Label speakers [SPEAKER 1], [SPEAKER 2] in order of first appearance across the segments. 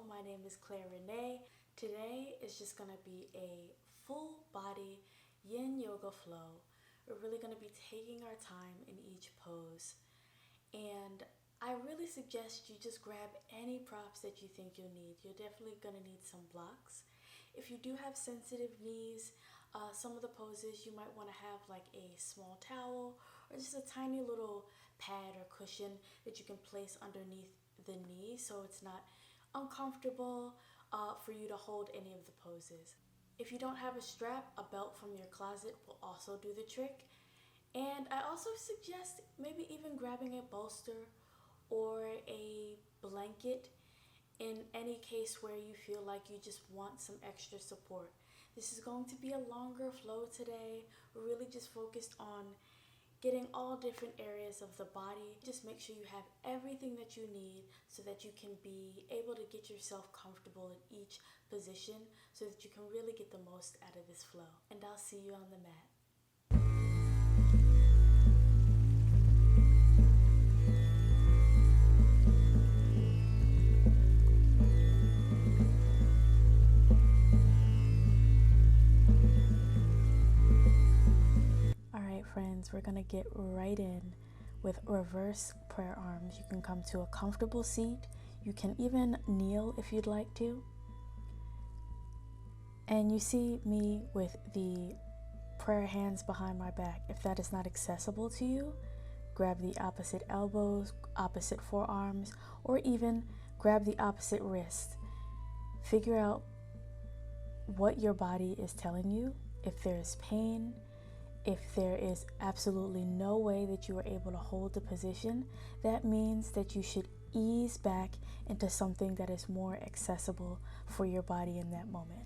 [SPEAKER 1] my name is Reneé. Today is just going to be a full body yin yoga flow. We're really going to be taking our time in each pose. And I really suggest you just grab any props that you think you'll need. You're definitely going to need some blocks. If you do have sensitive knees, some of the poses you might want to have like a small towel or just a tiny little pad or cushion that you can place underneath the knee so it's not uncomfortable for you to hold any of the poses. If you don't have a strap, a belt from your closet will also do the trick. And I also suggest maybe even grabbing a bolster or a blanket in any case where you feel like you just want some extra support. This is going to be a longer flow today. We're really just focused on getting all different areas of the body. Just make sure you have everything that you need so that you can be able to get yourself comfortable in each position so that you can really get the most out of this flow. And I'll see you on the mat. Friends, we're gonna get right in with reverse prayer arms. You can come to a comfortable seat. You can even kneel if you'd like to. And you see me with the prayer hands behind my back. If that is not accessible to you, grab the opposite elbows, opposite forearms, or even grab the opposite wrist. Figure out what your body is telling you. If there's pain, if there is absolutely no way that you are able to hold the position, that means that you should ease back into something that is more accessible for your body in that moment.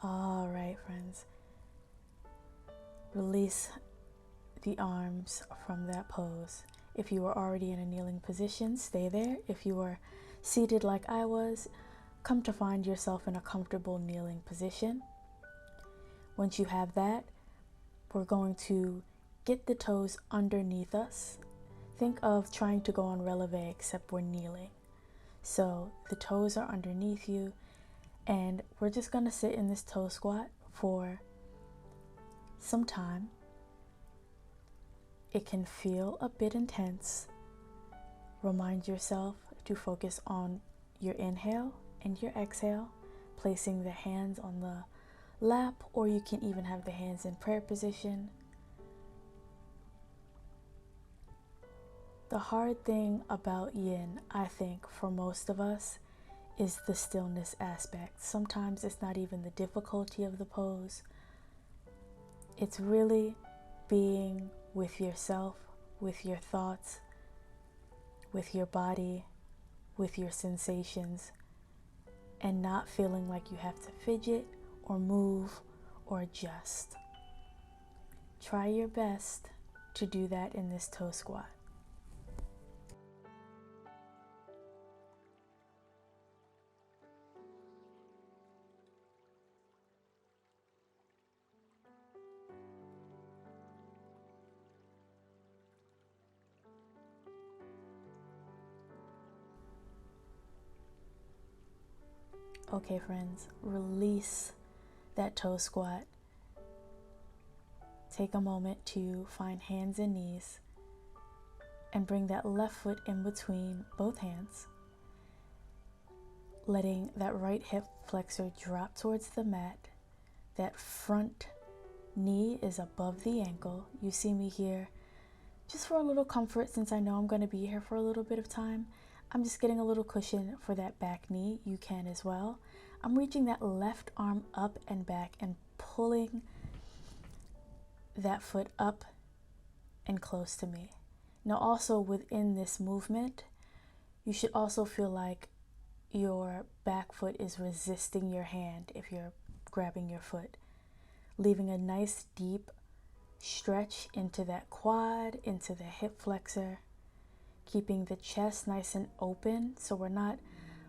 [SPEAKER 1] All right, friends. Release the arms from that pose. If you are already in a kneeling position, stay there. If you are seated like I was, come to find yourself in a comfortable kneeling position. Once you have that, we're going to get the toes underneath us. Think of trying to go on releve except we're kneeling. So the toes are underneath you, and we're just going to sit in this toe squat for some time. It can feel a bit intense. Remind yourself to focus on your inhale and your exhale, placing the hands on the lap, or you can even have the hands in prayer position. The hard thing about yin, I think, for most of us, is the stillness aspect. Sometimes it's not even the difficulty of the pose. It's really being with yourself, with your thoughts, with your body, with your sensations, and not feeling like you have to fidget or move or adjust. Try your best to do that in this toe squat. Okay, friends, release that toe squat. Take a moment to find hands and knees and bring that left foot in between both hands, letting that right hip flexor drop towards the mat. That front knee is above the ankle. You see me here just for a little comfort, since I know I'm going to be here for a little bit of time. I'm just getting a little cushion for that back knee. You can as well. I'm reaching that left arm up and back and pulling that foot up and close to me. Now also within this movement, you should also feel like your back foot is resisting your hand if you're grabbing your foot, leaving a nice deep stretch into that quad, into the hip flexor, keeping the chest nice and open so we're not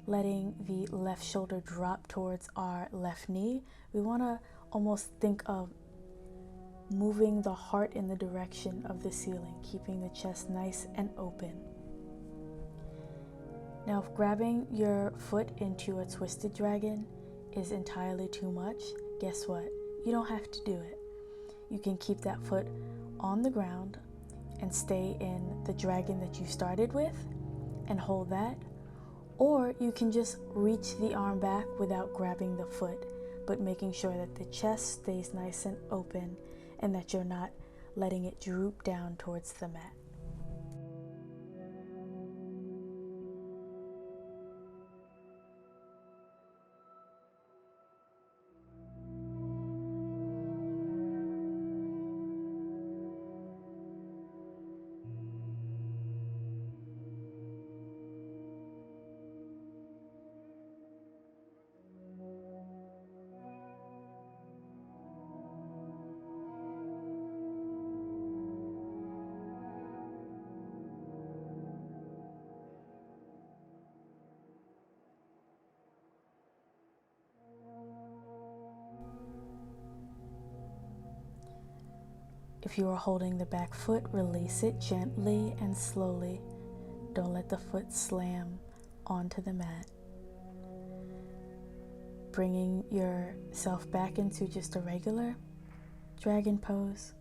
[SPEAKER 1] letting the left shoulder drop towards our left knee. We want to almost think of moving the heart in the direction of the ceiling, keeping the chest nice and open. Now, if grabbing your foot into a twisted dragon is entirely too much, guess what? You don't have to do it. You can keep that foot on the ground and stay in the dragon that you started with and hold that. Or you can just reach the arm back without grabbing the foot, but making sure that the chest stays nice and open and that you're not letting it droop down towards the mat. If you are holding the back foot, release it gently and slowly. Don't let the foot slam onto the mat. Bringing yourself back into just a regular dragon pose.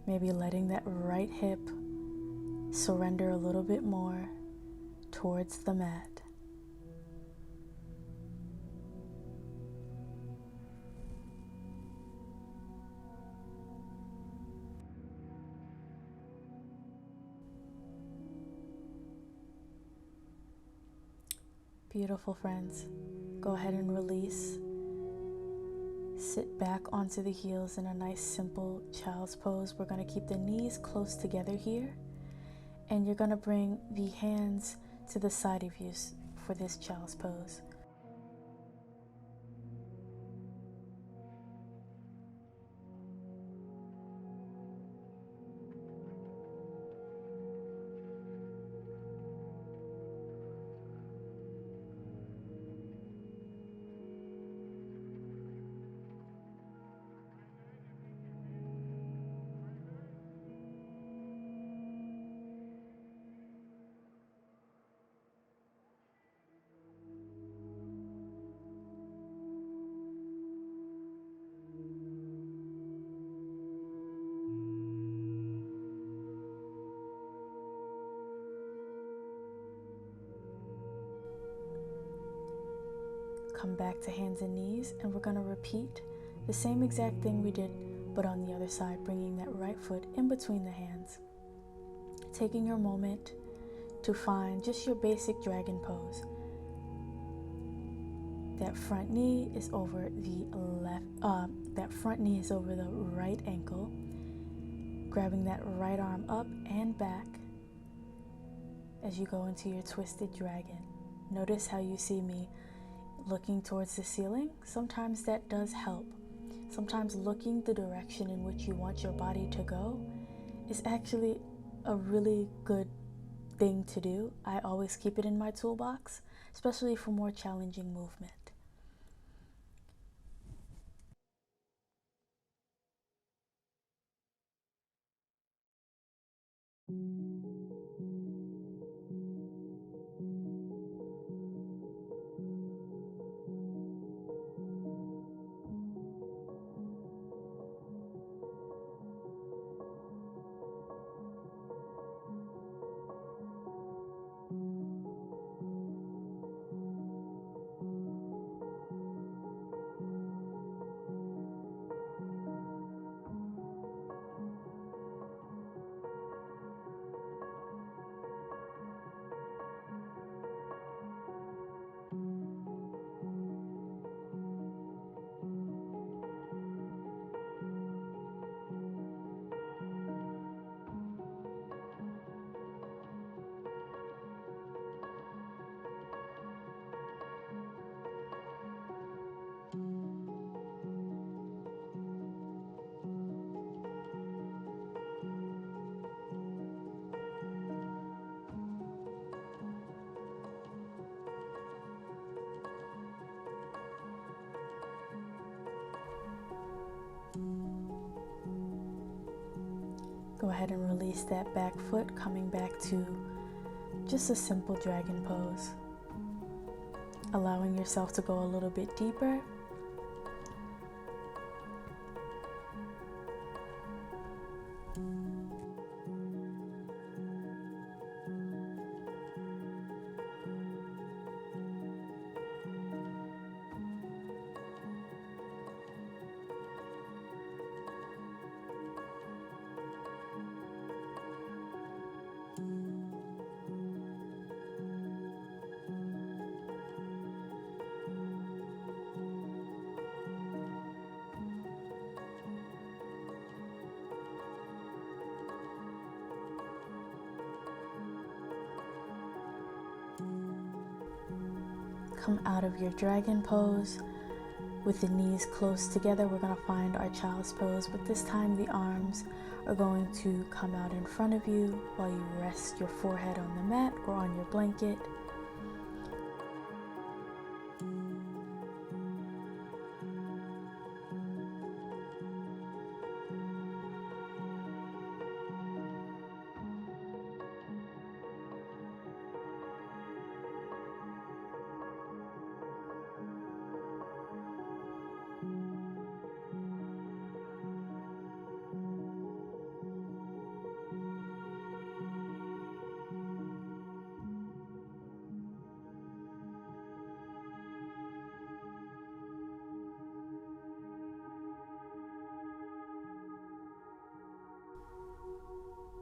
[SPEAKER 1] Maybe letting that right hip surrender a little bit more towards the mat. Beautiful, friends. Go ahead and release. Sit back onto the heels in a nice simple child's pose. We're going to keep the knees close together here, and you're going to bring the hands to the side of you for this child's pose. come back to hands and knees, and we're going to repeat the same exact thing we did, but on the other side, bringing that right foot in between the hands. Taking your moment to find just your basic dragon pose. That front knee is over the right ankle. Grabbing that right arm up and back as you go into your twisted dragon. Notice how you see me looking towards the ceiling. Sometimes that does help. Sometimes looking the direction in which you want your body to go is actually a really good thing to do. I always keep it in my toolbox, especially for more challenging movement. Go ahead and release that back foot, coming back to just a simple dragon pose. Allowing yourself to go a little bit deeper. Come out of your dragon pose with the knees close together. We're going to find our child's pose, but this time the arms are going to come out in front of you while you rest your forehead on the mat or on your blanket.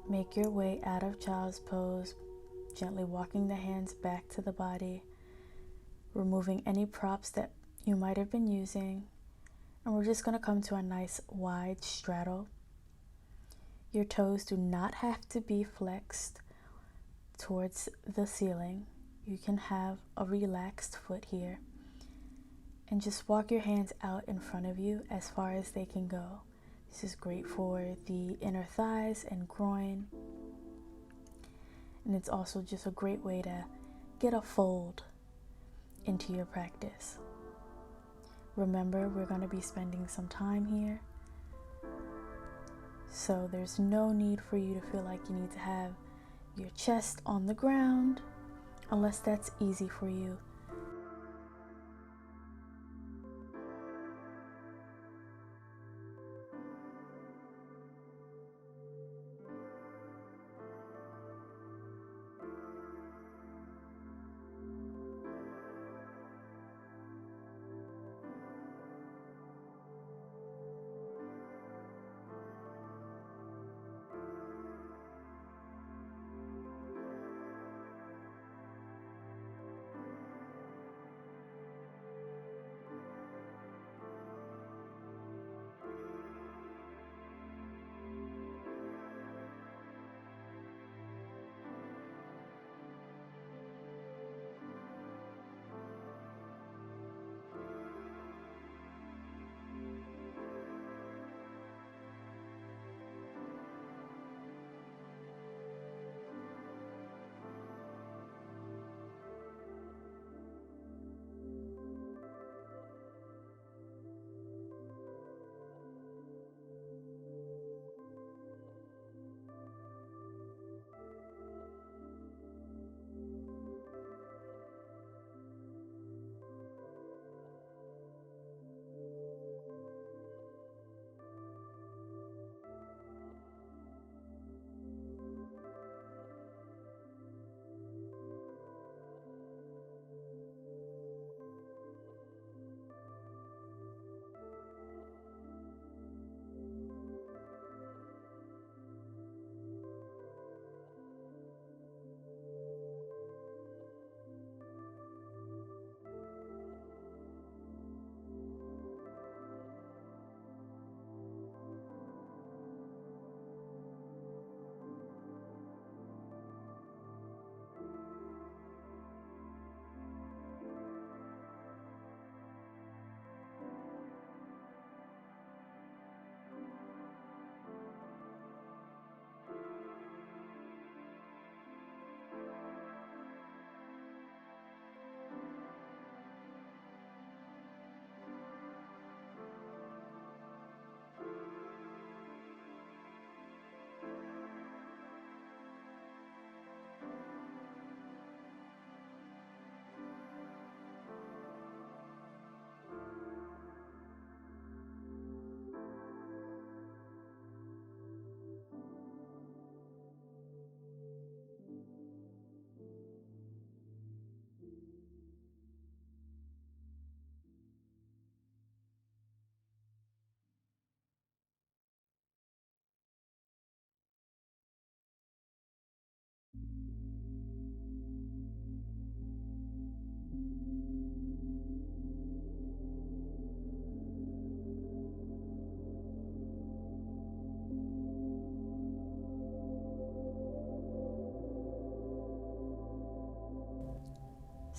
[SPEAKER 1] Make your way out of child's pose, gently walking the hands back to the body, removing any props that you might have been using, and we're just going to come to a nice wide straddle. Your toes do not have to be flexed towards the ceiling. You can have a relaxed foot here, and just walk your hands out in front of you as far as they can go. This is great for the inner thighs and groin. And it's also just a great way to get a fold into your practice. Remember, we're going to be spending some time here. So there's no need for you to feel like you need to have your chest on the ground, unless that's easy for you.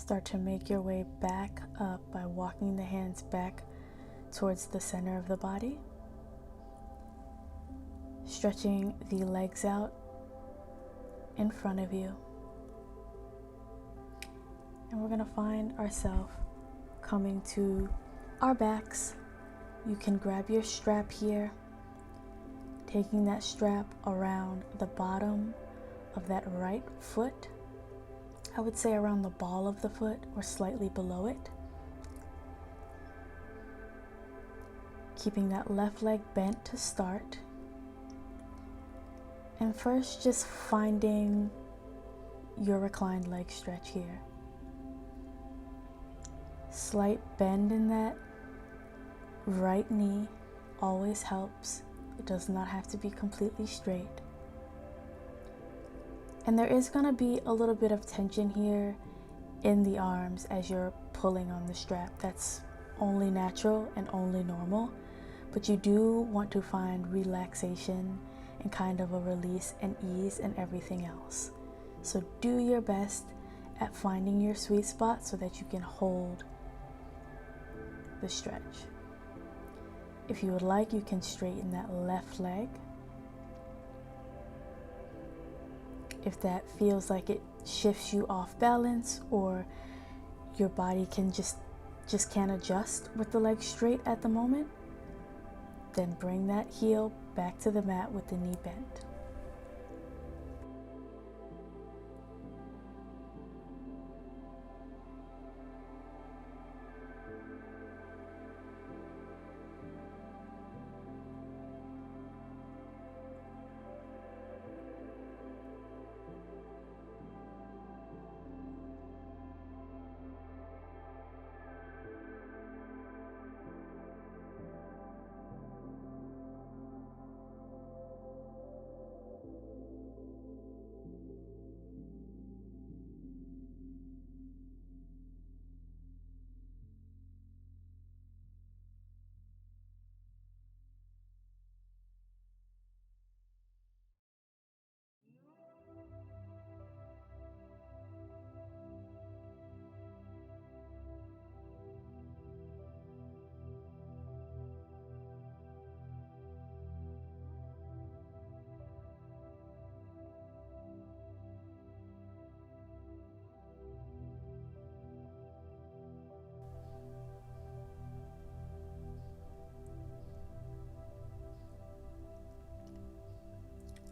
[SPEAKER 1] Start to make your way back up by walking the hands back towards the center of the body. Stretching the legs out in front of you. And we're going to find ourselves coming to our backs. You can grab your strap here, taking that strap around the bottom of that right foot. I would say around the ball of the foot or slightly below it. Keeping that left leg bent to start. And first, just finding your reclined leg stretch here. Slight bend in that right knee always helps. It does not have to be completely straight. And there is going to be a little bit of tension here in the arms as you're pulling on the strap. That's only natural and only normal. But you do want to find relaxation and kind of a release and ease in everything else. So do your best at finding your sweet spot so that you can hold the stretch. If you would like, you can straighten that left leg. If that feels like it shifts you off balance, or your body can just can't adjust with the leg straight at the moment, then bring that heel back to the mat with the knee bent.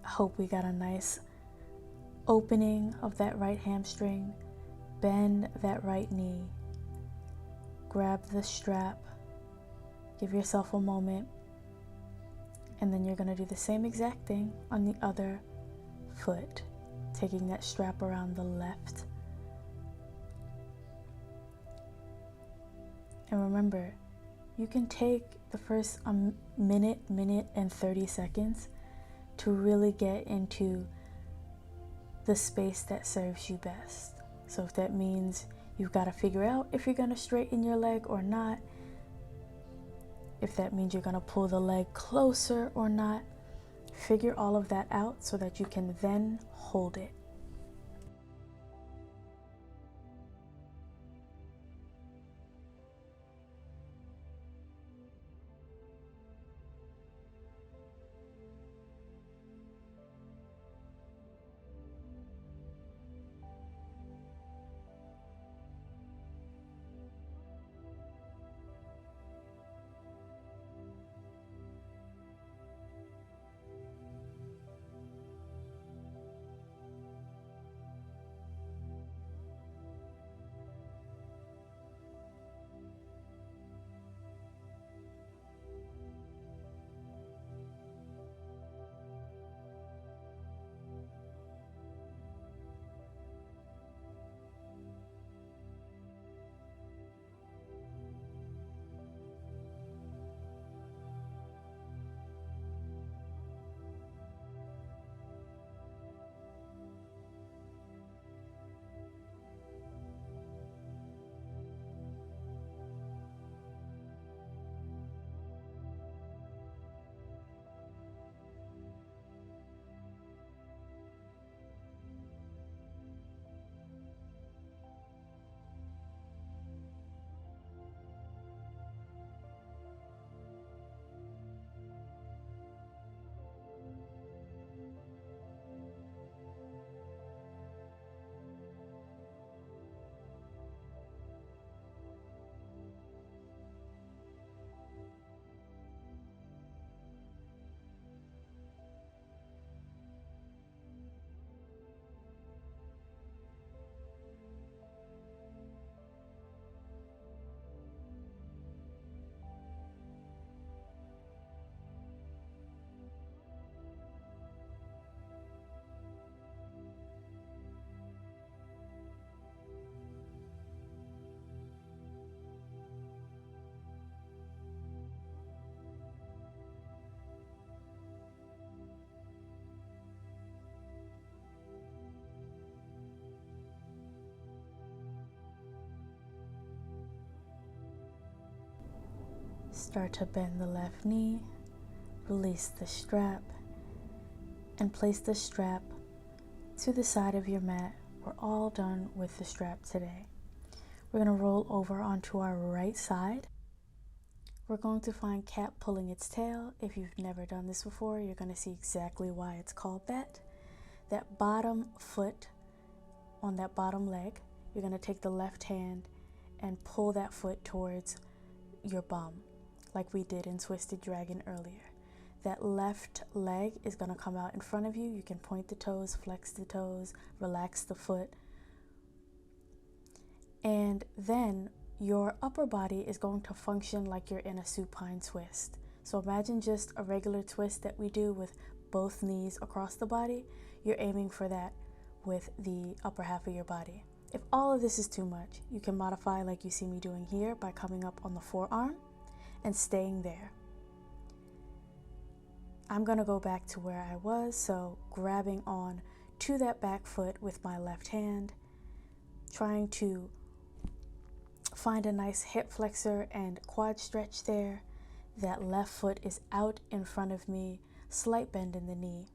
[SPEAKER 1] Hope we got a nice opening of that right hamstring. Bend that right knee. Grab the strap. Give yourself a moment. And then you're going to do the same exact thing on the other foot. Taking that strap around the left. And remember, you can take the first minute and 30 seconds to really get into the space that serves you best. So if that means you've got to figure out if you're going to straighten your leg or not, if that means you're going to pull the leg closer or not, figure all of that out so that you can then hold it. Start to bend the left knee, release the strap, and place the strap to the side of your mat. We're all done with the strap today. We're going to roll over onto our right side. We're going to find cat pulling its tail. If you've never done this before, you're going to see exactly why it's called that. That bottom foot on that bottom leg, you're going to take the left hand and pull that foot towards your bum, like we did in Twisted Dragon earlier. That left leg is going to come out in front of you. You can point the toes, flex the toes, relax the foot. And then your upper body is going to function like you're in a supine twist. So imagine just a regular twist that we do with both knees across the body. You're aiming for that with the upper half of your body. If all of this is too much, you can modify like you see me doing here by coming up on the forearm and staying there. I'm going to go back to where I was, so grabbing on to that back foot with my left hand, trying to find a nice hip flexor and quad stretch there. That left foot is out in front of me, slight bend in the knee.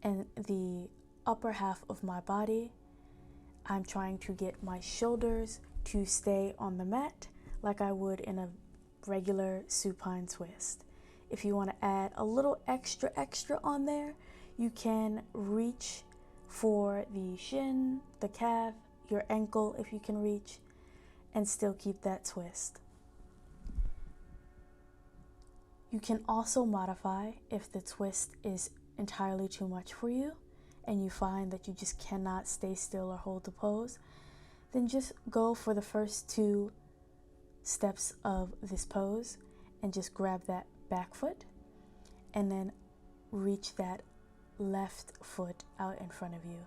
[SPEAKER 1] And the upper half of my body, I'm trying to get my shoulders to stay on the mat like I would in a regular supine twist. If you want to add a little extra on there, you can reach for the shin, the calf, your ankle if you can reach, and still keep that twist. You can also modify if the twist is entirely too much for you and you find that you just cannot stay still or hold the pose, then just go for the first 2 steps of this pose and just grab that back foot and then reach that left foot out in front of you.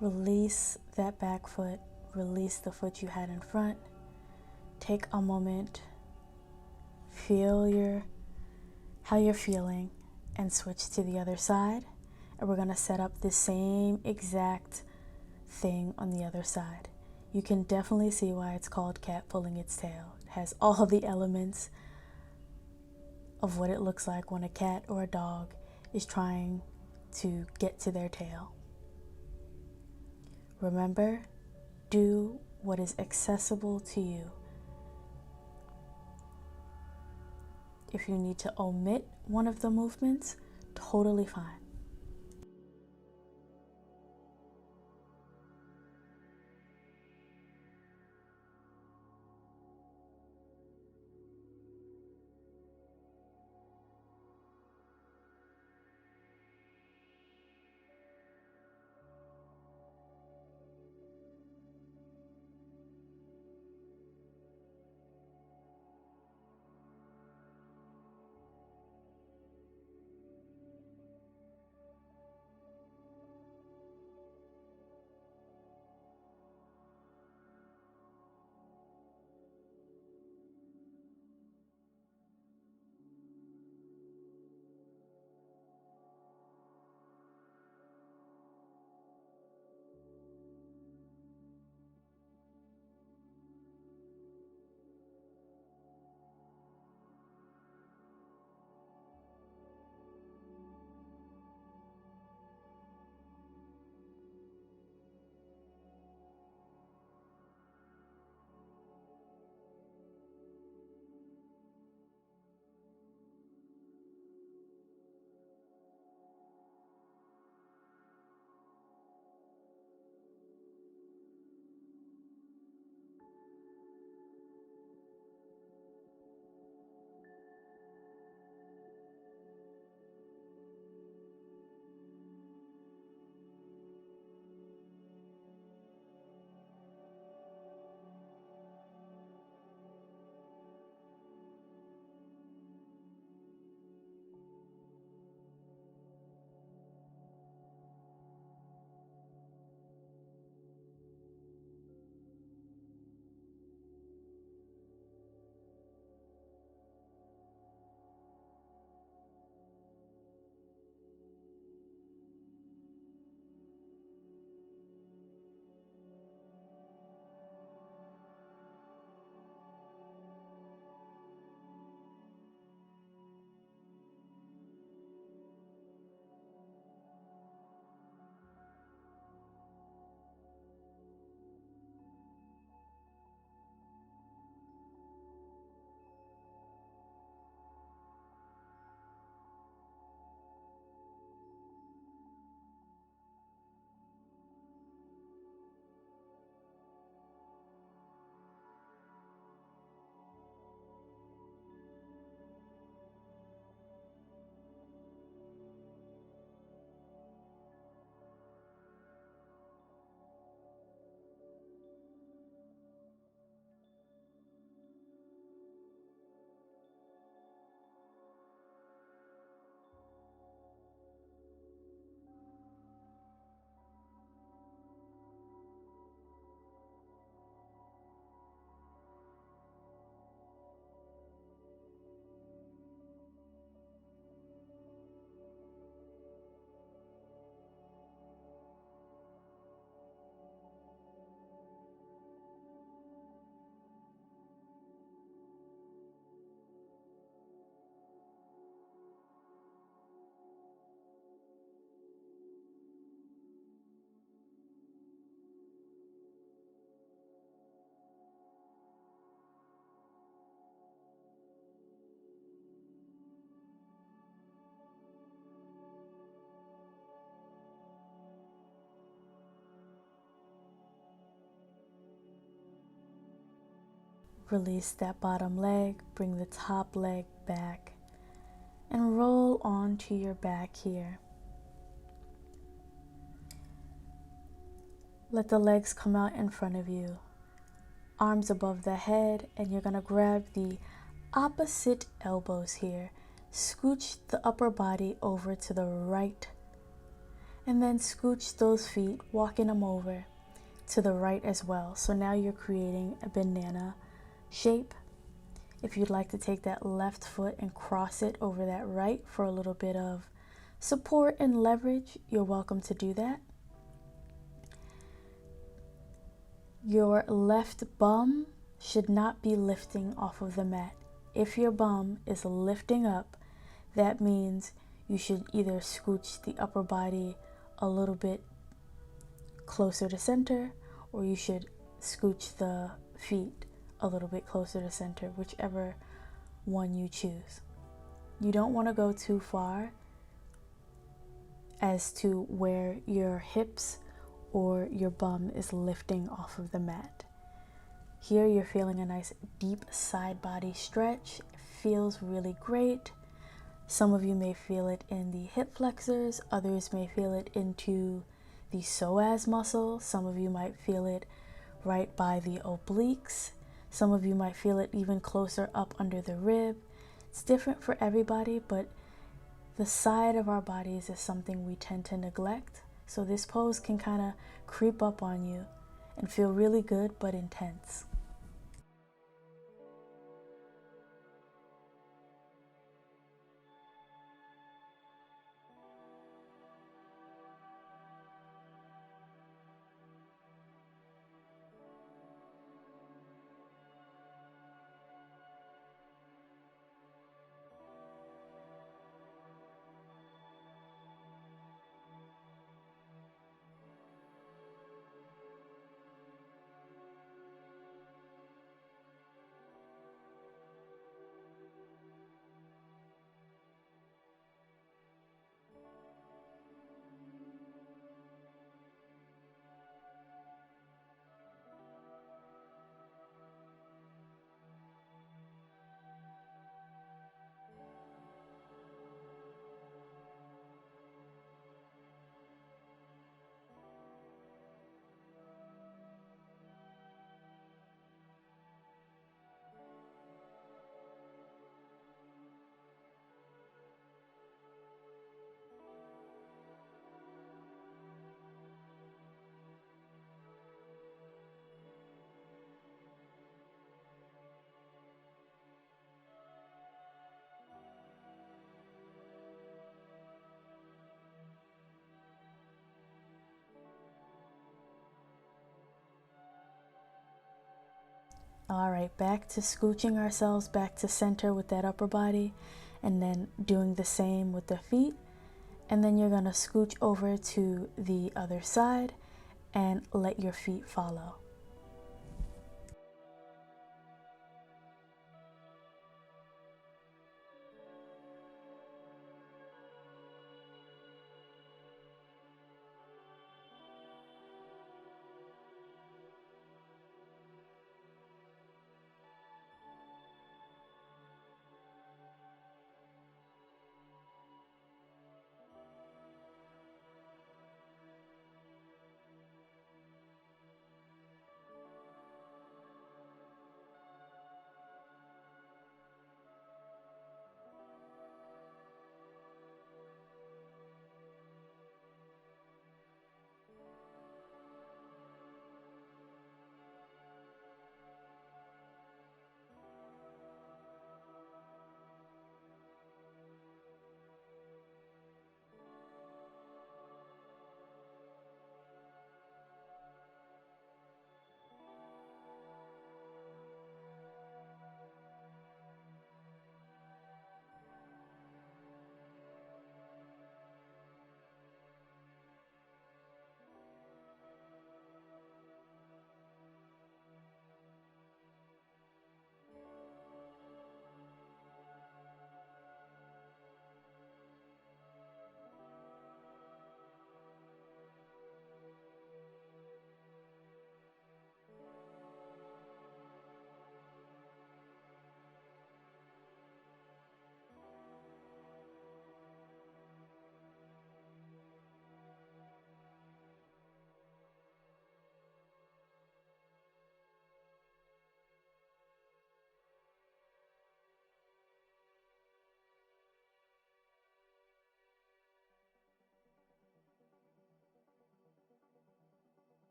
[SPEAKER 1] Release that back foot, release the foot you had in front. Take a moment, feel how you're feeling, and switch to the other side. And we're gonna set up the same exact thing on the other side. You can definitely see why it's called cat pulling its tail. It has all the elements of what it looks like when a cat or a dog is trying to get to their tail. Remember, do what is accessible to you. If you need to omit one of the movements, totally fine. Release that bottom leg, bring the top leg back, and roll onto your back here. Let the legs come out in front of you, arms above the head, and you're going to grab the opposite elbows here. Scooch the upper body over to the right, and then scooch those feet, walking them over to the right as well. So now you're creating a banana shape. If you'd like to take that left foot and cross it over that right for a little bit of support and leverage, you're welcome to do that. Your left bum should not be lifting off of the mat. If your bum is lifting up, that means you should either scooch the upper body a little bit closer to center, or you should scooch the feet a little bit closer to center, whichever one you choose. You don't want to go too far as to where your hips or your bum is lifting off of the mat. Here you're feeling a nice deep side body stretch. It feels really great. Some of you may feel it in the hip flexors, others may feel it into the psoas muscle. Some of you might feel it right by the obliques. Some of you might feel it even closer up under the rib. It's different for everybody, but the side of our bodies is something we tend to neglect. So this pose can kind of creep up on you and feel really good but intense. All right, back to scooching ourselves back to center with that upper body, and then doing the same with the feet. And then you're gonna scooch over to the other side and let your feet follow.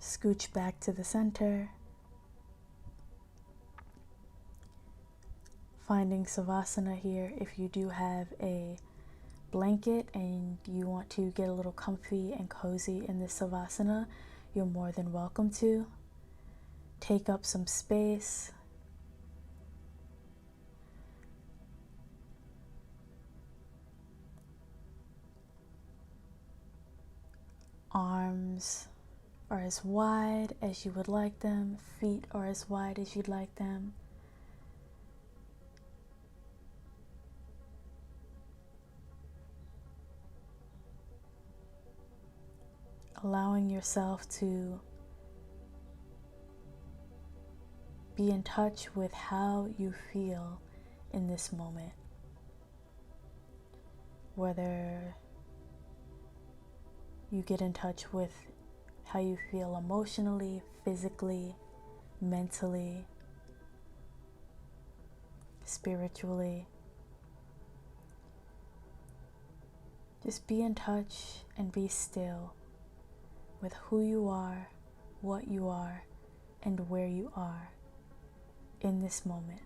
[SPEAKER 1] Scooch back to the center, finding Savasana here. If you do have a blanket and you want to get a little comfy and cozy in this Savasana, you're more than welcome to. Take up some space. Arms are as wide as you would like them. Feet are as wide as you'd like them. Allowing yourself to be in touch with how you feel in this moment. Whether you get in touch with how you feel emotionally, physically, mentally, spiritually. Just be in touch and be still with who you are, what you are, and where you are in this moment.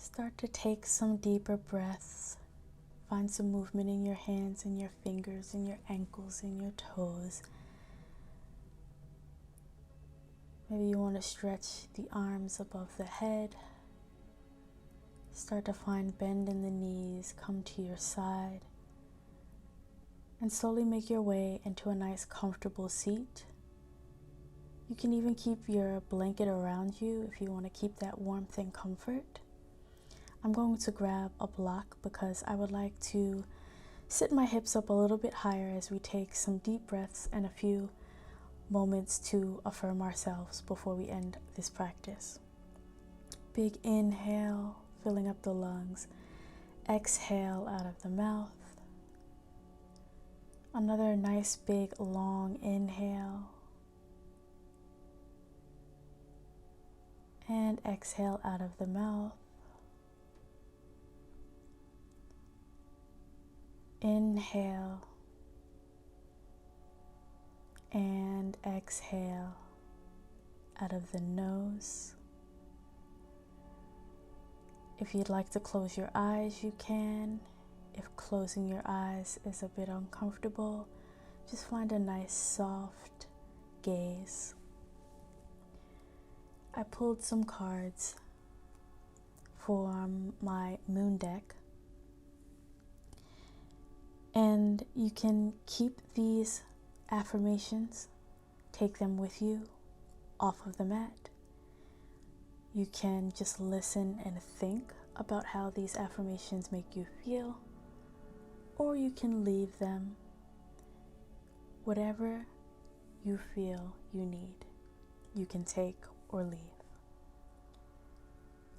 [SPEAKER 1] Start to take some deeper breaths. Find some movement in your hands and your fingers and your ankles and your toes. Maybe you want to stretch the arms above the head. Start to find bend in the knees, come to your side, and slowly make your way into a nice comfortable seat. You can even keep your blanket around you if you want to keep that warmth and comfort. I'm going to grab a block because I would like to sit my hips up a little bit higher as we take some deep breaths and a few moments to affirm ourselves before we end this practice. Big inhale, filling up the lungs. Exhale out of the mouth. Another nice big long inhale. And exhale out of the mouth. Inhale and exhale out of the nose. If you'd like to close your eyes, you can. If closing your eyes is a bit uncomfortable, just find a nice soft gaze. I pulled some cards for my moon deck. And you can keep these affirmations, take them with you off of the mat. You can just listen and think about how these affirmations make you feel, or you can leave them. Whatever you feel you need, you can take or leave.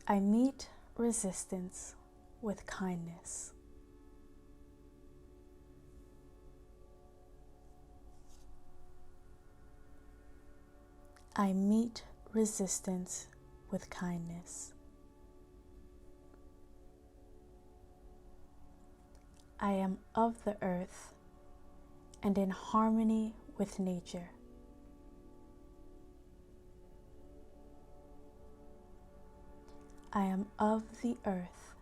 [SPEAKER 1] I meet resistance with kindness. I meet resistance with kindness. I am of the earth and in harmony with nature. I am of the earth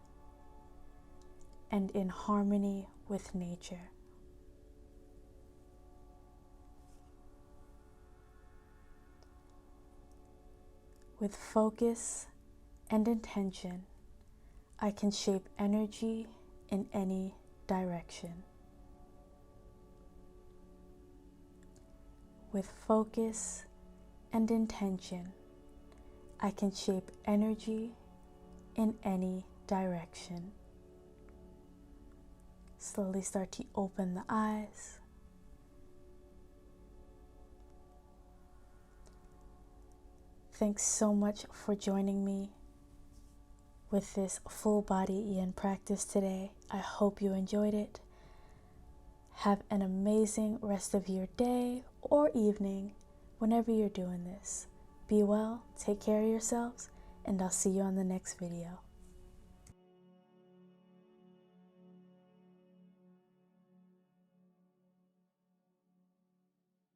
[SPEAKER 1] and in harmony with nature. With focus and intention, I can shape energy in any direction. With focus and intention, I can shape energy in any direction. Slowly start to open the eyes. Thanks so much for joining me with this full body yin practice today. I hope you enjoyed it. Have an amazing rest of your day or evening whenever you're doing this. Be well, take care of yourselves, and I'll see you on the next video.